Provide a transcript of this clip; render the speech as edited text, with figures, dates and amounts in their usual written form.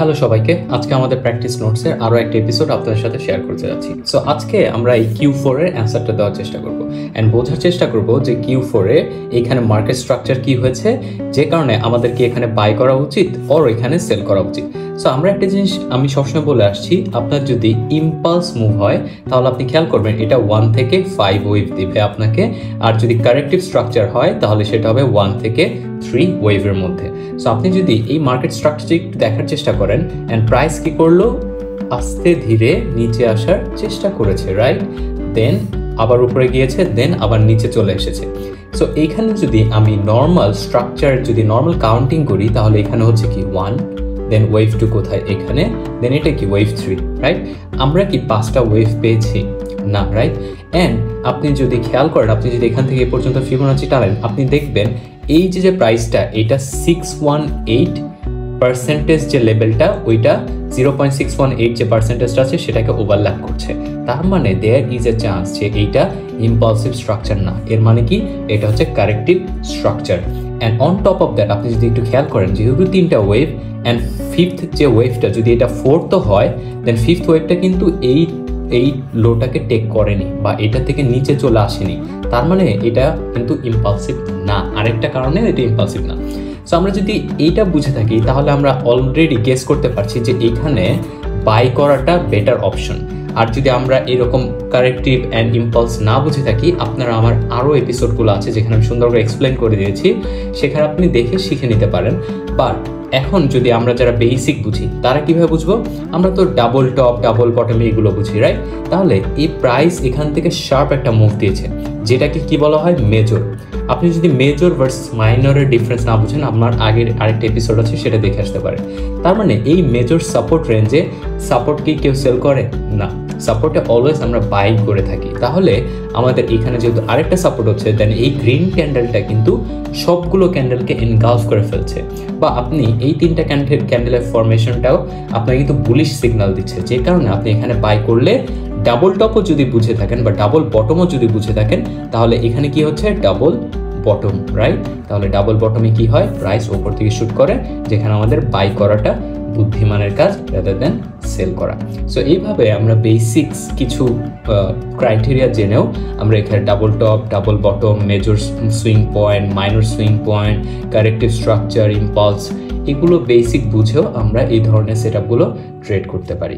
Hello সবাইকে, আজকে আমাদের প্র্যাকটিস নোটসের আরও একটা এপিসোড আপনাদের সাথে শেয়ার করতে যাচ্ছি। সো আজকে আমরা এই Q4 এর অ্যান্সারটা দেওয়ার চেষ্টা করব অ্যান্ড বোঝার চেষ্টা করব যে Q4 এ এখানে মার্কেট স্ট্রাকচার কি হয়েছে, যে কারণে আমাদেরকে এখানে বাই করা উচিত অর এখানে সেল করা উচিত। সো আমরা একটা জিনিস আমি সবসময় বলে আসছি, আপনার যদি ইম্পালস মুভ হয় তাহলে আপনি খেয়াল করবেন এটা 1 থেকে 5 ওয়েভ দিবে আপনাকে, আর যদি কারেক্টিভ স্ট্রাকচার হয় তাহলে সেটা হবে 1 থেকে 3 ওয়েভের মধ্যে। সো আপনি যদি এই মার্কেট স্ট্রাকচারটি একটু দেখার চেষ্টা করেন অ্যান্ড প্রাইস কি করলো, আস্তে ধীরে নিচে আসার চেষ্টা করেছে, রাইট? দেন আবার উপরে গিয়েছে, দেন আবার নিচে চলে এসেছে। সো এইখানে যদি আমি নর্মাল স্ট্রাকচার যদি নর্মাল কাউন্টিং করি তাহলে এখানে হচ্ছে কি 1, দেন ওয়েভ 2 কোথায় এখানে, দেন এটা কি ওয়েভ 3, রাইট? আমরা কি 5টা ওয়েভ পেয়েছি? না, রাইট? অ্যান্ড আপনি যদি খেয়াল করেন, আপনি যদি এখান থেকে এ পর্যন্ত ফিবোনাচি টানেন, আপনি দেখবেন এই যে প্রাইসটা এটা 618% যে লেভেলটা, ওইটা 0.618 যে পার্সেন্টেজটা আছে সেটাকে ওভারল্যাপ করছে। তার মানে দেয়ার ইজ এ চান্স যে এইটা ইম্পালসিভ স্ট্রাকচার না, এর মানে কি এটা হচ্ছে corrective structure. And on top of that আপনি যদি একটু খেয়াল করেন, যেহেতু 3টা ওয়েভ অ্যান্ড ফিফথ যে ওয়েভটা যদি এটা 4th হয়, দেন ফিফথ ওয়েভটা কিন্তু এই লোটাকে টেক করেনি বা এটা থেকে নিচে চলে আসেনি, তার মানে এটা কিন্তু ইম্পালসিভ না। আরেকটা কারণে এটা ইম্পালসিভ না। সো আমরা যদি এইটা বুঝে থাকি তাহলে আমরা অলরেডি গেস করতে পারছি যে এখানে বাই করাটা বেটার অপশন। আর যদি আমরা এরকম কারেক্টিভ অ্যান্ড ইম্পালস না বুঝে থাকি, আপনারা আমার আরও এপিসোডগুলো আছে যেখানে আমি সুন্দর করে এক্সপ্লেন করে দিয়েছি, সেখানে আপনি দেখে শিখে নিতে পারেন। বাট এখন যদি আমরা যারা বেসিক বুঝি তারা কিভাবে বুঝবো? আমরা তো ডাবল টপ ডাবল বটম এইগুলো বুঝি, রাইট? তাহলে এই প্রাইস এখান থেকে শার্প একটা মুভ দিয়েছে, যেটাকে কি বলা হয় মেজর। আপনি যদি মেজর ভার্সেস মাইনরের ডিফারেন্স না বুঝেন, আপনার আগের আরেকটা এপিসোড আছে সেটা দেখে আসতে পারেন। তার মানে এই মেজর সাপোর্ট রেঞ্জে সাপোর্ট কি কেউ সেল করে? না, সাপোর্টে অলওয়েজ আমরা বাই করে থাকি। তাহলে আমাদের এখানে যেহেতু আরেকটা সাপোর্ট হচ্ছে, দেন এই গ্রিন ক্যান্ডেলটা কিন্তু সবগুলো ক্যান্ডেলকে এনগালফ করে ফেলছে, বা আপনি এই 3টা ক্যান্ডেলের ফরমেশনটাও আপনাকে কিন্তু বুলিশ সিগন্যাল দিচ্ছে, যে কারণে আপনি এখানে বাই করলে ডাবল টপও যদি বুঝে থাকেন বা ডাবল বটমও যদি বুঝে থাকেন, তাহলে এখানে কি হচ্ছে ডাবল বটম, রাইট? তাহলে ডাবল বটমে কি হয়, প্রাইস ওপর থেকে শুট করে, যেখানে আমাদের বাই করাটা বুদ্ধিমানের কাজ রাদার দেন সেল করা। সো এইভাবে আমরা বেসিক্স কিছু ক্রাইটেরিয়া জেনেও আমরা এখানে double top double bottom, major swing point, minor swing point, corrective structure, impulse, এগুলো বেসিক বুঝেও আমরা এই ধরনের সেটআপগুলো ট্রেড করতে পারি।